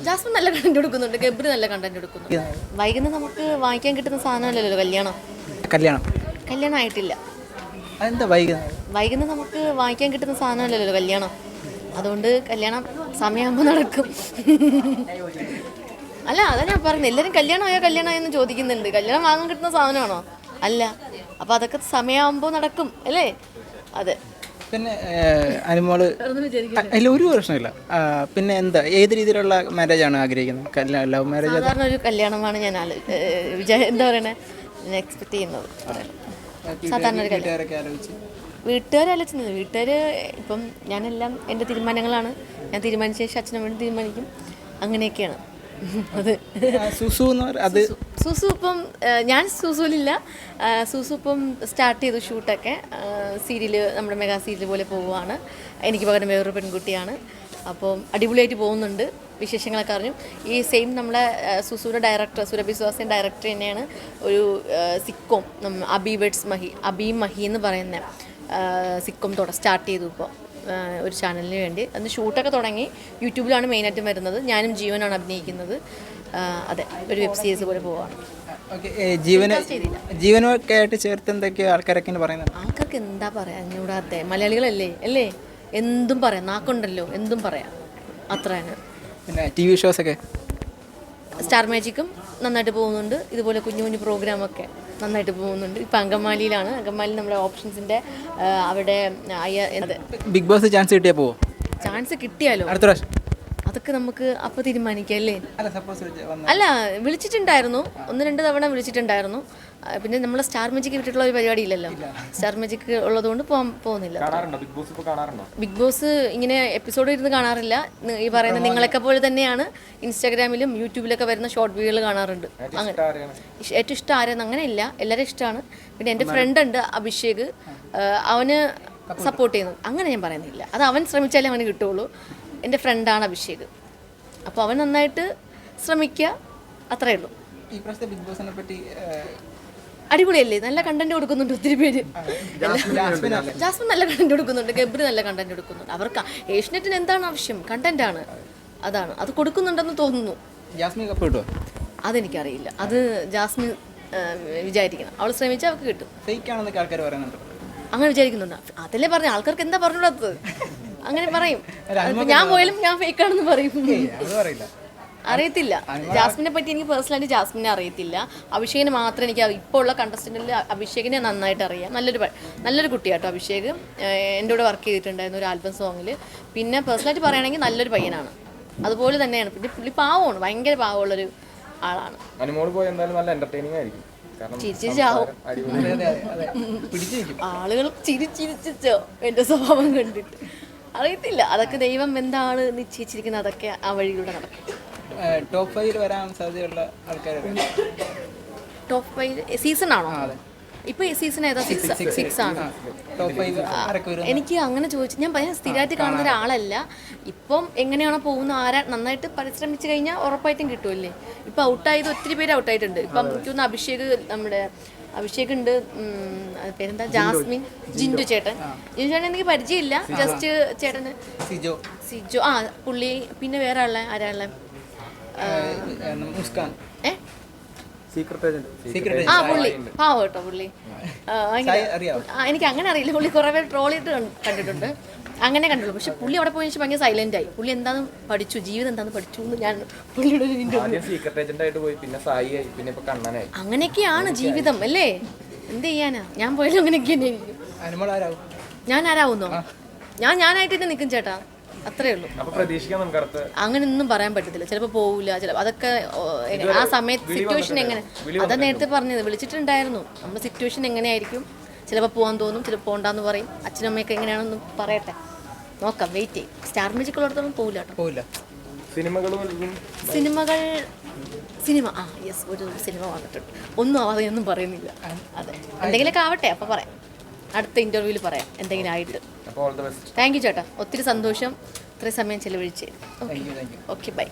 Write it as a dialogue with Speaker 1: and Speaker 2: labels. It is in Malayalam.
Speaker 1: ജാസ്മിൻ നല്ല കണ്ടന്റ് കൊടുക്കുന്നുണ്ട്, ഗബ്രി നല്ല കണ്ടന്റ് കൊടുക്കുന്നുണ്ട്. വൈകുന്നേരം നമുക്ക് വാങ്ങിക്കാൻ കിട്ടുന്ന സാധനമല്ലല്ലോ കല്യാണം. കല്യാണം ആയിട്ടില്ല. വൈകുന്നേരം നമുക്ക് വാങ്ങിക്കാൻ കിട്ടുന്ന സാധനമല്ലല്ലോ കല്യാണം. അതുകൊണ്ട് കല്യാണം സമയമാകുമ്പോൾ നടക്കും. അല്ല, അതാ ഞാൻ പറഞ്ഞത്. എല്ലാവരും കല്യാണമായെന്ന് ചോദിക്കുന്നുണ്ട്. കല്യാണം വാങ്ങാൻ കിട്ടുന്ന സാധനമാണോ? അല്ല. അപ്പോൾ അതൊക്കെ സമയമാകുമ്പോൾ നടക്കും അല്ലേ? അതെ.
Speaker 2: പിന്നെ അനുമോള് അതിൽ ഒരു പ്രശ്നമില്ല. പിന്നെ എന്താ, ഏത് രീതിയിലുള്ള മാരേജാണ് ആഗ്രഹിക്കുന്നത്? Love marriage?
Speaker 1: സാധാരണ ഒരു കല്യാണമാണ് ഞാൻ എന്താ പറയണേ, എക്സ്പെക്ട് ചെയ്യുന്നത്. സാധാരണ ഒരു കല്യാണം. വീട്ടുകാരല്ല, വീട്ടുകാർ ഇപ്പം ഞാനെല്ലാം എൻ്റെ തീരുമാനങ്ങളാണ്. ഞാൻ തീരുമാനിച്ച ശേഷം അച്ഛനും വേണ്ടി തീരുമാനിക്കും. അങ്ങനെയൊക്കെയാണ് അത്. സൂസു ഇപ്പം ഞാൻ സൂസുവിലില്ല. സൂസു ഇപ്പം സ്റ്റാർട്ട് ചെയ്തു ഷൂട്ടൊക്കെ. സീരിയൽ, നമ്മുടെ മെഗാ സീരിയൽ പോലെ പോവുകയാണ്. എനിക്ക് പകരം വേറൊരു പെൺകുട്ടിയാണ്. അപ്പോൾ അടിപൊളിയായിട്ട് പോകുന്നുണ്ട്. വിശേഷങ്ങളൊക്കെ അറിഞ്ഞു. ഈ സെയിം നമ്മളെ സുസുവിൻ്റെ ഡയറക്ടർ, സുരഭി സുഹാസിൻ്റെ ഡയറക്ടർ തന്നെയാണ് ഒരു സിക്കോം, അബി മഹി എന്ന് പറയുന്ന സിക്കോം സ്റ്റാർട്ട് ചെയ്തു ഇപ്പോൾ ഒരു ചാനലിന് വേണ്ടി. അന്ന് ഷൂട്ടൊക്കെ തുടങ്ങി. യൂട്യൂബിലാണ് മെയിനായിട്ടും വരുന്നത്. ഞാനും ജീവനാണ് അഭിനയിക്കുന്നത്. അതെ, ഒരു വെബ് സീരീസ് പോലെ പോവാണ്.
Speaker 2: ജീവനൊക്കെ ആയിട്ട് ചേർത്ത് എന്തൊക്കെയോ ആൾക്കാരൊക്കെ പറയുന്നത്.
Speaker 1: ആൾക്കാർക്ക് എന്താ പറയാ, അഞ്ഞൂടാത്തെ മലയാളികളല്ലേ അല്ലേ? എന്തും പറയാം, നാക്കുണ്ടല്ലോ, എന്തും പറയാം. അത്രയാണ്.
Speaker 2: പിന്നെ TV ഷോസൊക്കെ
Speaker 1: സ്റ്റാർ മാജിക്കും നന്നായിട്ട് പോകുന്നുണ്ട്. ഇതുപോലെ കുഞ്ഞു കുഞ്ഞു പ്രോഗ്രാമൊക്കെ നന്നായിട്ട് പോകുന്നുണ്ട്. ഇപ്പം അങ്കമാലിയിലാണ്. അങ്കമാലി നമ്മുടെ ഓപ്ഷൻസിൻ്റെ അവിടെ.
Speaker 2: ബിഗ് ബോസ് ചാൻസ് കിട്ടിയാൽ പോവോ?
Speaker 1: ചാൻസ് കിട്ടിയാലോ
Speaker 2: അടുത്ത പ്രാവശ്യം?
Speaker 1: അതൊക്കെ നമുക്ക് അപ്പോൾ തീരുമാനിക്കാം അല്ലേ? അല്ല, വിളിച്ചിട്ടുണ്ടായിരുന്നു. 1-2 തവണ വിളിച്ചിട്ടുണ്ടായിരുന്നു. പിന്നെ നമ്മളെ സ്റ്റാർ മാജിക്ക് വിട്ടിട്ടുള്ള ഒരു പരിപാടി ഇല്ലല്ലോ. സ്റ്റാർ മാജിക്ക് ഉള്ളതുകൊണ്ട് പോകുന്നില്ല. ബിഗ് ബോസ് ഇങ്ങനെ എപ്പിസോഡ് ഇരുന്ന് കാണാറില്ല. ഈ പറയുന്ന നിങ്ങളൊക്കെ പോലെ തന്നെയാണ്. ഇൻസ്റ്റാഗ്രാമിലും യൂട്യൂബിലൊക്കെ വരുന്ന ഷോർട്ട് വീഡിയോകൾ കാണാറുണ്ട്. അങ്ങനെ ഏറ്റവും ഇഷ്ടം ആരെന്ന് അങ്ങനെ ഇല്ല, എല്ലാവരും ഇഷ്ടമാണ്. പിന്നെ എൻ്റെ ഫ്രണ്ട് ഉണ്ട് അഭിഷേക്, അവന് സപ്പോർട്ട് ചെയ്യുന്നു. അങ്ങനെ ഞാൻ പറയുന്നില്ല. അത് അവൻ ശ്രമിച്ചാലേ അവന് കിട്ടുള്ളൂ. എൻ്റെ ഫ്രണ്ടാണ് അഭിഷേക്. അപ്പോൾ അവൻ നന്നായിട്ട് ശ്രമിക്കുക, അത്രേ ഉള്ളൂ.
Speaker 2: ഈ പ്രാവശ്യത്തെ ബിഗ് ബോസിനെ പറ്റി
Speaker 1: അടിപൊളിയല്ലേ? നല്ല കണ്ടന്റ് കൊടുക്കുന്നുണ്ട് ഒത്തിരി പേര്. ജാസ്മിൻ നല്ല കണ്ടന്റ് കൊടുക്കുന്നുണ്ട്, ഗബ്രി നല്ല കണ്ടന്റ് കൊടുക്കുന്നുണ്ട്. അവർക്ക് ഏഷ്യനെറ്റിന് എന്താണ് ആവശ്യം? കണ്ടന്റാണ്. അതാണ്, അത് കൊടുക്കുന്നുണ്ടെന്ന് തോന്നുന്നു.
Speaker 2: ജാസ്മിൻ കപ്പ് കിട്ടുമോ?
Speaker 1: അതെനിക്കറിയില്ല. അത് ജാസ്മിൻ വിചാരിക്കണം. അവൾ ശ്രമിച്ചാൽ അവൾക്ക് കിട്ടും.
Speaker 2: ഫേക്കാണെന്നൊക്കെ ആൾക്കാർ പറയുന്നുണ്ട്.
Speaker 1: അങ്ങനെ വിചാരിക്കുന്നുണ്ട്. അതല്ലേ പറഞ്ഞ ആൾക്കാർക്ക് എന്താ പറഞ്ഞുകൂടാത്തത്? അങ്ങനെ പറയും. ഞാൻ പോയാലും ഞാൻ ഫേക്കാണെന്ന് പറയും. അറിയത്തില്ല. ജാസ്മിനെ പറ്റി എനിക്ക് പേഴ്സണലായിട്ട് ജാസ്മിനെ അറിയത്തില്ല. അഭിഷേകിനെ മാത്രമേ എനിക്ക് ഇപ്പോൾ ഉള്ള കണ്ടസ്റ്റൻറ്റിൽ അഭിഷേകിനെ നന്നായിട്ട് അറിയാം. നല്ലൊരു കുട്ടിയാട്ടോ അഭിഷേക്. എൻ്റെ കൂടെ വർക്ക് ചെയ്തിട്ടുണ്ടായിരുന്നു ഒരു ആൽബം സോങ്ങിൽ. പിന്നെ പേഴ്സണലായിട്ട് പറയുകയാണെങ്കിൽ നല്ലൊരു പയ്യനാണ്. അതുപോലെ തന്നെയാണ്. പിന്നെ പുള്ളി പാവമാണ്, ഭയങ്കര പാവമുള്ളൊരു ആളാണ്. ചിരിച്ചാവും ആളുകൾ, ചിരിച്ചോ എൻ്റെ സ്വഭാവം കണ്ടിട്ട്. അറിയത്തില്ല, അതൊക്കെ ദൈവം എന്താണ് നിശ്ചയിച്ചിരിക്കുന്നത്, അതൊക്കെ ആ വഴിയിലൂടെ നടക്കും.
Speaker 2: ടോപ്പ് 5 വരാൻ സാധ്യതയുള്ള ആൾക്കാർ.
Speaker 1: ടോപ്പ് 5 സീസൺ ആണോ? ഇപ്പൊ ഈ സീസൺ ഏതാ? 6 ആണ്. എനിക്ക് അങ്ങനെ ചോദിച്ചു, ഞാൻ സ്ഥിരമായിട്ട് കാണുന്ന ഒരാളല്ല. ഇപ്പം എങ്ങനെയാണോ പോകുന്ന, ആരാ നന്നായിട്ട് പരിശ്രമിച്ചു കഴിഞ്ഞാൽ ഉറപ്പായിട്ടും കിട്ടുമല്ലേ. ഇപ്പൊ ഔട്ടായത് ഒത്തിരി പേര് ഔട്ടായിട്ടുണ്ട്. ഇപ്പം എനിക്ക് തോന്നുന്നു അഭിഷേക് ഉണ്ട്, പേരെന്താ, ജാസ്മിൻ, ജിൻഡു ചേട്ടൻ എനിക്ക് പരിചയമില്ല. ജസ്റ്റ് ചേട്ടന് സിജോ, പുള്ളി. പിന്നെ വേറെ ആരാളെ പുള്ളി പാവം കേട്ടോ പുള്ളി. എനിക്ക് അങ്ങനെ അറിയില്ല. പുള്ളി കുറെ പേര് ട്രോൾ ചെയ്തിട്ട് കണ്ടിട്ടുണ്ട്, അങ്ങനെ കണ്ടുള്ളൂ. പക്ഷെ പുള്ളി അവിടെ പോയി ഭയങ്കര സൈലന്റ് ആയി. പുള്ളി എന്താന്ന് പഠിച്ചു, ജീവിതം എന്താന്ന് പഠിച്ചു എന്ന് ഞാൻ പുള്ളിയുടെ അങ്ങനെയൊക്കെയാണ് ജീവിതം അല്ലേ? എന്ത് ചെയ്യാനാ? ഞാൻ പോയാലും അങ്ങനെയൊക്കെ തന്നെ ഇരിക്കും. ഞാൻ ആരാവുന്നോ? ഞാനായിട്ട് തന്നെ നിൽക്കും ചേട്ടാ, അത്രേ ഉള്ളൂ. അങ്ങനെയൊന്നും പറയാൻ പറ്റത്തില്ല. ചിലപ്പോൾ പോവില്ല, ചിലപ്പോൾ അതൊക്കെ ആ സമയത്ത് സിറ്റുവേഷൻ എങ്ങനെ, അതാ നേരത്തെ പറഞ്ഞത്. വിളിച്ചിട്ടുണ്ടായിരുന്നു. നമ്മുടെ സിറ്റുവേഷൻ എങ്ങനെയായിരിക്കും, ചിലപ്പോൾ പോകാൻ തോന്നും, ചിലപ്പോൾ പോകണ്ടെന്ന് പറയും. അച്ഛനും അമ്മയൊക്കെ എങ്ങനെയാണെന്ന് പറയട്ടെ, നോക്കാം, വെയിറ്റ് ചെയ്യും. സ്റ്റാർ മാജിക് ഉള്ളിടത്തോളം പോവില്ല കേട്ടോ. സിനിമ യെസ്, ഒരു സിനിമ വന്നിട്ടുണ്ട്. ഒന്നും ആവാതെയൊന്നും പറയുന്നില്ല. അതെ, എന്തെങ്കിലുമൊക്കെ ആവട്ടെ, അപ്പോൾ പറയാം. അടുത്ത ഇൻ്റർവ്യൂവിൽ പറയാം എന്തെങ്കിലും ആയിട്ട്. താങ്ക് യു ചേട്ടാ, ഒത്തിരി സന്തോഷം ഇത്രയും സമയം ചിലവഴിച്ച്. Okay, by.